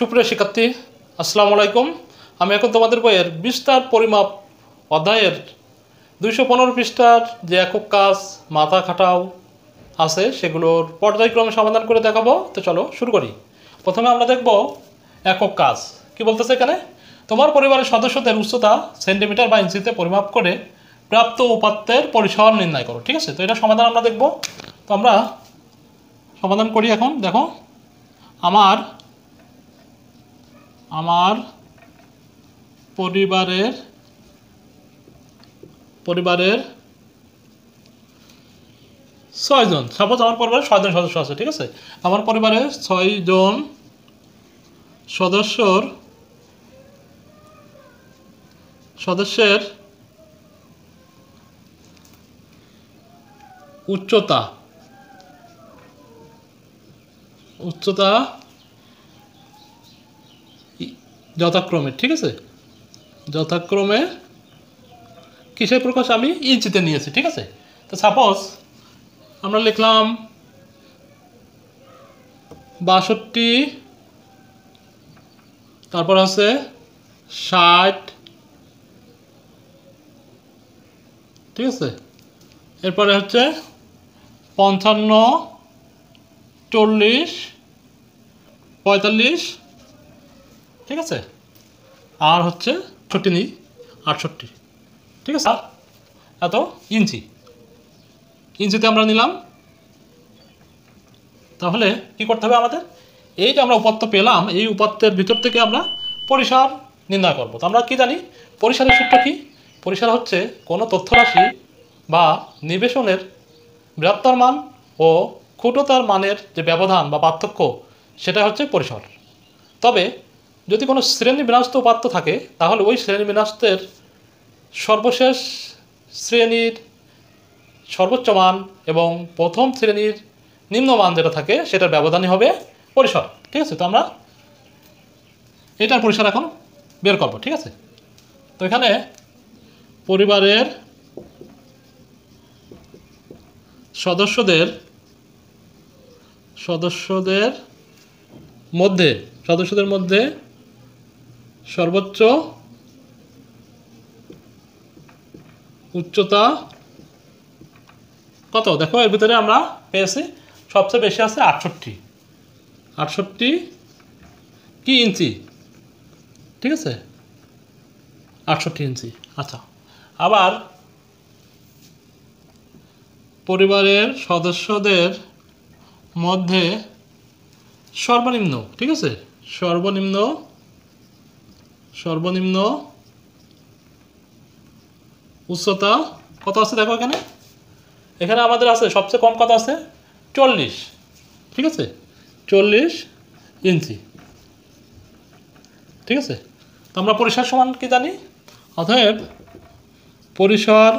সুপ্রিয় শিক্ষার্থী, আসসালামু আলাইকুম। আমি এখন তোমাদের বইয়ের বিস্তার পরিমাপ অধ্যায়ের 215 পৃষ্ঠার যে একক কাজ মাথা খাটাও আছে সেগুলোর পর্যায়ক্রমে সমাধান করে দেখাবো। তো চলো শুরু করি। প্রথমে আমরা দেখব একক কাজ কি বলতেছে এখানে। তোমার পরিবারের সদস্যদের উচ্চতা সেন্টিমিটার বা ইঞ্চিতে পরিমাপ করে প্রাপ্ত উপাত্তের পরিসর নির্ণয় করো। ঠিক আছে, তো এটা সমাধান আমরা দেখব। তো আমরা সমাধান করি। এখন দেখো, আমার পরিবারের 6 জন, সাপোজ আমার পরিবারের 6 জন সদস্য আছে। ঠিক আছে, আমার পরিবারের 6 জন সদস্যের উচ্চতা যথাক্রমে, ঠিক আছে, যথাক্রমে কিসের প্রকাশ আমি ইঞ্চিতে নিয়েছি। ঠিক আছে, তো সাপোজ আমরা লিখলাম 62, তারপর আছে 60, ঠিক আছে, এরপরে হচ্ছে 55, 40, 45, ঠিক আছে, আর হচ্ছে 68, ঠিক আছে, এত ইঞ্চিতে আমরা নিলাম। তাহলে কি করতে হবে আমাদের, এই যে আমরা উপাত্ত পেলাম, এই উপাত্তের ভিতর থেকে আমরা পরিসর নির্ণয় করব। তো আমরা কি জানি, পরিসরের সূত্র কি? পরিসর হচ্ছে কোনো তথ্যরাশি বা নিবেশনের বৃহত্তর মান ও ক্ষুদ্রতার মানের যে ব্যবধান বা পার্থক্য, সেটা হচ্ছে পরিসর। তবে যদি কোনো শ্রেণীবিন্যস্ত উপাত্ত থাকে, তাহলে ওই শ্রেণীবিন্যস্তের সর্বশেষ শ্রেণীর সর্বোচ্চ মান এবং প্রথম শ্রেণীর নিম্নমান যেটা থাকে সেটার ব্যবধানই হবে পরিসর। ঠিক আছে, তো আমরা এটার পরিসর এখন বের করব। ঠিক আছে, তো এখানে পরিবারের সদস্যদের মধ্যে সর্বোচ্চ উচ্চতা কত? দেখো, এর ভিতরে আমরা পেয়েছি সবচেয়ে বেশি আছে 68 কি ইঞ্চি, ঠিক আছে, 68 ইঞ্চি। আচ্ছা, আবার পরিবারের সদস্যদের মধ্যে সর্বনিম্ন, ঠিক আছে, সর্বনিম্ন উচ্চতা কত আছে? দেখো, এখানে আমাদের আছে সবচেয়ে কম কত আছে? 40, ঠিক আছে, 40 ইঞ্চি। ঠিক আছে, তো আমরা পরিসর সমান কি জানি? অতএব পরিসর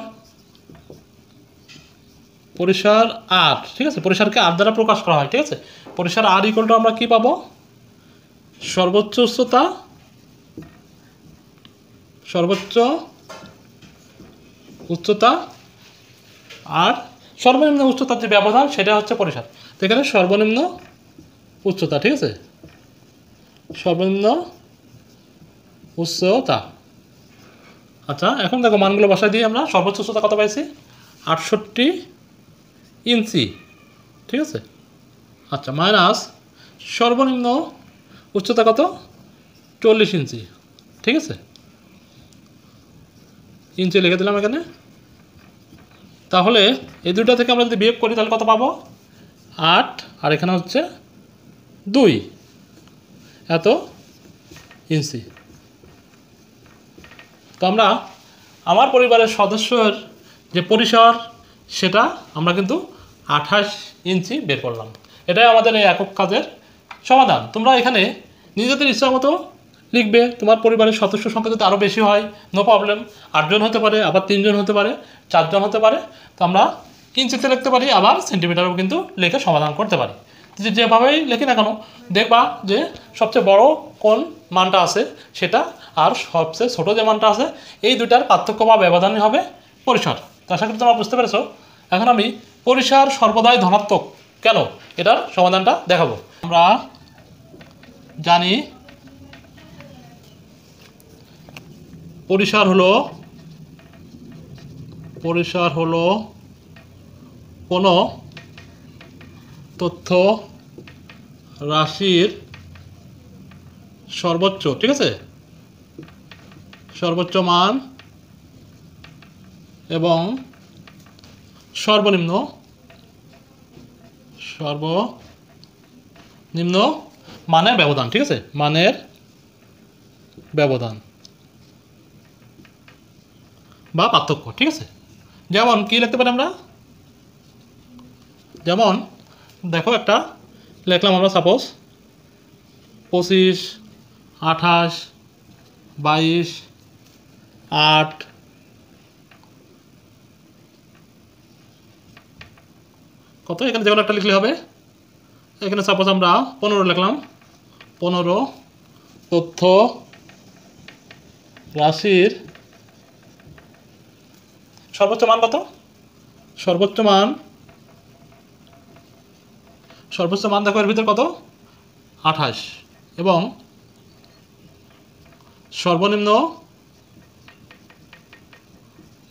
আর, ঠিক আছে, পরিসরকে আর দ্বারা প্রকাশ করা হয়। ঠিক আছে, পরিসর আর ইকুয়াল টু আমরা কি পাবো? সর্বোচ্চ উচ্চতা আর সর্বনিম্ন উচ্চতার যে ব্যবধান, সেটা হচ্ছে পরিসর। তো এখানে সর্বনিম্ন উচ্চতা, ঠিক আছে, সর্বনিম্ন উচ্চতা। আচ্ছা, এখন দেখো মানগুলো বসাই দিয়ে আমরা সর্বোচ্চ উচ্চতা কত পাইছি? 68 ইঞ্চি, ঠিক আছে। আচ্ছা, মাইনাস সর্বনিম্ন উচ্চতা কত? 40 ইঞ্চি, ঠিক আছে, ইঞ্চি লিখে দিলাম এখানে। তাহলে এই দুটো থেকে আমরা যদি বিয়োগ করি তাহলে কত পাবো? 8, আর এখানে হচ্ছে 2, এত ইঞ্চি। তো আমরা আমার পরিবারের সদস্যের যে পরিসর, সেটা আমরা কিন্তু 28 ইঞ্চি বের করলাম। এটাই আমাদের এই একক কাজের সমাধান। তোমরা এখানে নিজেদের ইচ্ছা মতো লিখবে। তোমার পরিবারের সদস্য সংখ্যা যদি আরও বেশি হয়, নো প্রবলেম, 8 জন হতে পারে, আবার 3 জন হতে পারে, 4 জন হতে পারে। তো আমরা ইঞ্চিতে লিখতে পারি, আবার সেন্টিমিটারও কিন্তু লিখে সমাধান করতে পারি। যেভাবেই লিখি না কেন, দেখবা যে সবচেয়ে বড় কোন মানটা আছে সেটা, আর সবচেয়ে ছোটো যে মানটা আছে, এই দুটার পার্থক্য বা ব্যবধানই হবে পরিসর। তো আশা করি তোমরা বুঝতে পেরেছো। এখন আমি পরিসর সর্বদাই ধনাত্মক কেন, এটার সমাধানটা দেখাবো। আমরা জানি পরিসর হলো কোনো তথ্য রাশির সর্বোচ্চ, ঠিক আছে, সর্বোচ্চ মান এবং সর্বনিম্ন মানের ব্যবধান, ঠিক আছে, মানের ব্যবধান বা পার্থক্য, ঠিক আছে। যেমন কি লিখতে পারি আমরা, যেমন দেখো একটা লিখলাম আমরা, সাপোজ 25, 28, 22, 8, কত, এখানে যেগুলো একটা লিখলে হবে। এখানে সাপোজ আমরা 15 লিখলাম, 15 তথ্য রাশির সর্বোচ্চ মান কত, সর্বোচ্চ মান দেখো এর ভিতর কত, 28, এবং সর্বনিম্ন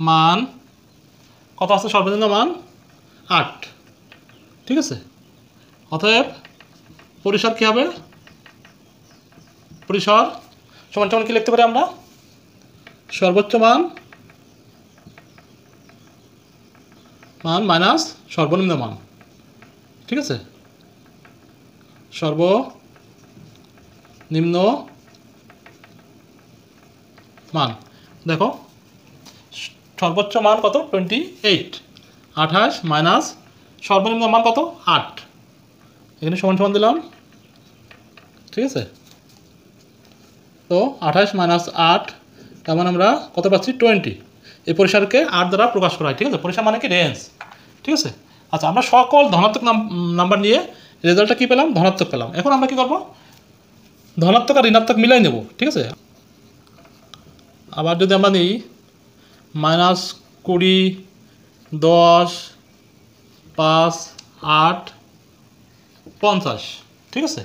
মান কত আছে, সর্বনিম্ন মান 8, ঠিক আছে। অতএব পরিসর কী হবে, পরিসর সমান সমান কী লিখতে পারি আমরা, সর্বোচ্চ মান মাইনাস সর্বনিম্ন মান, ঠিক আছে, সর্বনিম্ন মান। দেখো সর্বোচ্চ মান কত, 28, 28 মাইনাস সর্বনিম্ন মান কত, 8, এখানে সমান সমান দিলাম, ঠিক আছে। তো 28 মাইনাস 8, তার মানে আমরা কত পাচ্ছি, 20। এই পরিসরকে 8 দ্বারা প্রকাশ করা হয়, ঠিক আছে। পরিসর মানে কি, রেঞ্জ, ঠিক আছে। আচ্ছা, আমরা সকল ধনাত্মক নাম্বার নিয়ে রেজাল্টটা কী পেলাম, ধনাত্মক পেলাম। এখন আমরা কী করব, ধনাত্মক আর ঋণাত্মক মিলাই নেব, ঠিক আছে। আবার যদি আমরা নিই -20, 10, 5, 8, 50, ঠিক আছে,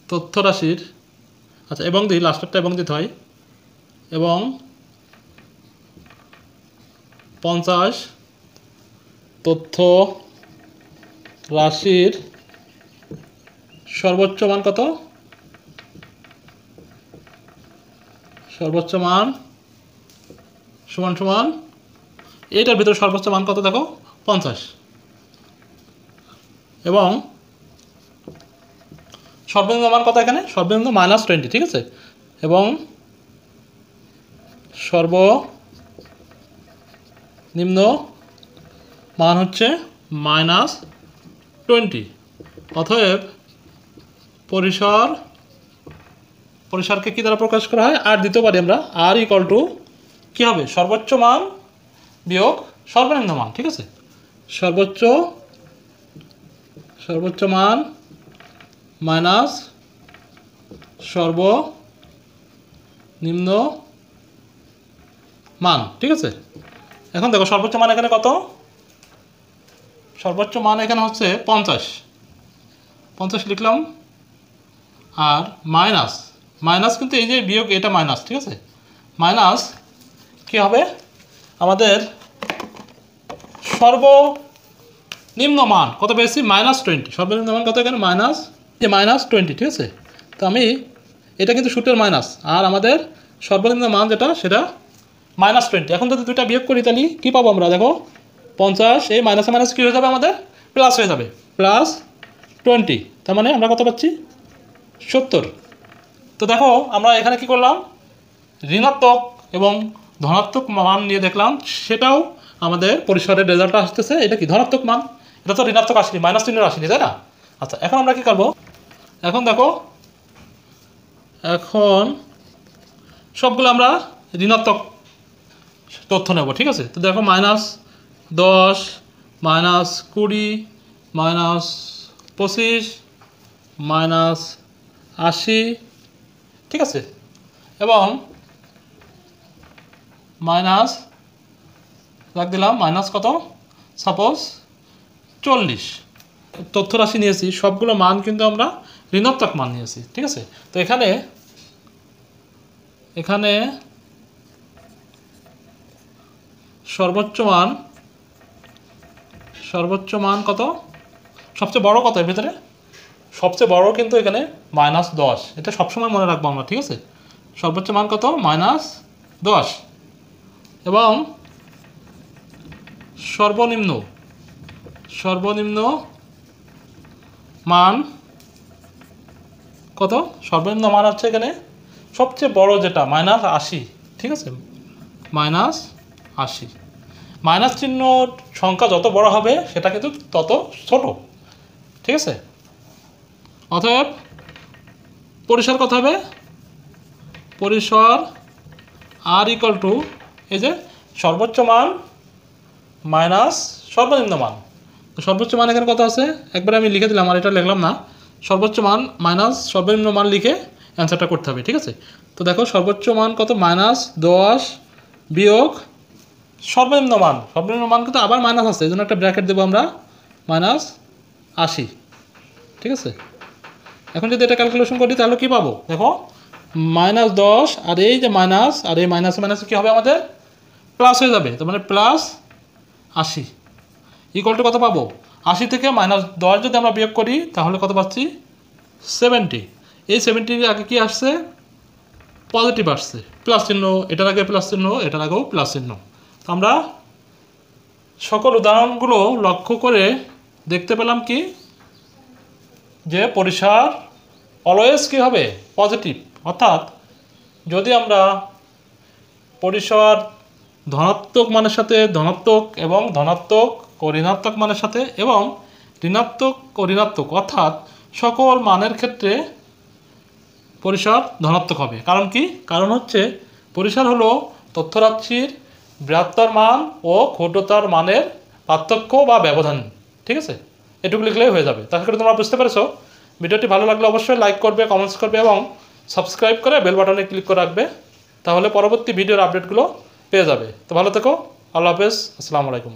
তথ্য রাশির, আচ্ছা, এবং দিই, লাস্টেরটা এবং দিতে হয়, এবং 50 তথ্য রাশির সর্বোচ্চ মান কত, সর্বোচ্চ মান সমান সমান এইটার ভিতরে সর্বোচ্চ মান কত, দেখো 50, এবং সর্বনিম্ন মান কত, এখানে সর্বনিম্ন -20, ঠিক আছে, এবং সর্বনিম্ন মান হচ্ছে -20। অতএব পরিসরকে কী দ্বারা প্রকাশ করা হয়, আর দিতে পারি আমরা, আর ইকুয়াল টু কী হবে, সর্বোচ্চ মান বিয়োগ সর্বনিম্ন মান, ঠিক আছে, সর্বোচ্চ মান মাইনাস সর্বনিম্ন মান, ঠিক আছে। এখন দেখো সর্বোচ্চ মান এখানে কত, সর্বোচ্চ মান এখানে হচ্ছে 50 লিখলাম, আর মাইনাস কিন্তু এই যে বিয়োগ, এটা মাইনাস, ঠিক আছে, মাইনাস কী হবে, আমাদের সর্বনিম্ন মান কত পেয়েছি, -20, সর্বনিম্ন মান কত, এখানে -20, ঠিক আছে। তো আমি এটা কিন্তু সূত্রের মাইনাস, আর আমাদের সর্বনিম্ন মান যেটা, সেটা -20। এখন যদি দুইটা বিয়োগ করি তাহলে কী পাবো আমরা, দেখো 50, এই মাইনাসে মাইনাস কী হয়ে যাবে, আমাদের প্লাস হয়ে যাবে, +20, তার মানে আমরা কত পাচ্ছি, 70। তো দেখো আমরা এখানে কি করলাম, ঋণাত্মক এবং ধনাত্মক মান নিয়ে দেখলাম, সেটাও আমাদের পরিসরের রেজাল্টটা আসতেছে, এটা কি ধনাত্মক মান, এটা তো ঋণাত্মক আসেনি, -চিহ্ন আসেনি, তাই না। আচ্ছা, এখন আমরা কি করব, এখন দেখো, এখন সবগুলো আমরা ঋণাত্মক তথ্য নেব, ঠিক আছে। তো দেখো -10, -20, -25, -80, ঠিক আছে, এবং মাইনাস রাখ দিলাম মাইনাস কত, সাপোজ 40 তথ্য রাশি নিয়েছি, সবগুলো মান কিন্তু আমরা ঋণাত্মক মান নিয়েছি, ঠিক আছে। তো এখানে সর্বোচ্চ মান কত, সবচেয়ে বড় কত এর ভিতরে, সবচেয়ে বড় কিন্তু এখানে -10, এটা সবসময় মনে রাখবো আমরা, ঠিক আছে। সর্বোচ্চ মান কত, -10, এবং সর্বনিম্ন মান কত, সর্বনিম্ন মান হচ্ছে এখানে সবচেয়ে বড় যেটা -80, ঠিক আছে, -80। মাইনাস চিহ্ন সংখ্যা যত বড় হবে সেটা কিন্তু তত ছোট, ঠিক আছে। অতএব পরিসর কত হবে, পরিসর আর ইকুয়াল টু এই যে সর্বোচ্চ মান মাইনাস সর্বনিম্ন মান। তো সর্বোচ্চ মান এখানে কত আছে, একবারে আমি লিখে দিলাম, আর এটা লিখলাম না। সর্বোচ্চ মান মাইনাস সর্বনিম্ন মান লিখে অ্যান্সারটা করতে হবে, ঠিক আছে। তো দেখো সর্বোচ্চ মান কত, -10 বিয়োগ সর্বনিম্ন মান কিন্তু আবার মাইনাস আছে, এই জন্য একটা ব্র্যাকেট দেবো আমরা, -80, ঠিক আছে। এখন যদি এটা ক্যালকুলেশন করি তাহলে কী পাবো, দেখো -10 আর এই যে মাইনাস, আর এই মাইনাসে কী হবে আমাদের প্লাস হয়ে যাবে, তার মানে +80 ইকুয়াল টু কত পাবো, 80 থেকে -10 যদি আমরা বিয়োগ করি তাহলে কত পাচ্ছি, 70। এই 70 আগে কি আসছে, পজিটিভ আসছে, প্লাস চিহ্ন, এটার আগে প্লাস চিহ্ন, এটার আগেও প্লাস চিহ্ন। তো আমরা সকল উদাহরণগুলো লক্ষ্য করে দেখতে পেলাম কি, যে পরিসর অলওয়েজ কী হবে, পজিটিভ। অর্থাৎ যদি আমরা পরিসর ধনাত্মক মানের সাথে ধনাত্মক, এবং ধনাত্মক ও ঋণাত্মক মানের সাথে, এবং ঋণাত্মক ও ঋণাত্মক, অর্থাৎ সকল মানের ক্ষেত্রে পরিসর ধনাত্মক হবে। কারণ কি, কারণ হচ্ছে পরিসর হলো তথ্যরাশির বৃহত্তর মান ও ক্ষুদ্রতর মানের পার্থক্য বা ব্যবধান, ঠিক আছে। এটুকু লিখলেই হয়ে যাবে। তাহলে করে তোমরা বুঝতে পেরেছো। ভিডিওটি ভালো লাগলে অবশ্যই লাইক করবে, কমেন্টস করবে এবং সাবস্ক্রাইব করে বেল বাটনে ক্লিক করে রাখবে, তাহলে পরবর্তী ভিডিওর আপডেটগুলো পেয়ে যাবে। তো ভালো থেকো, আল্লাহ হাফেজ, আসসালামু আলাইকুম।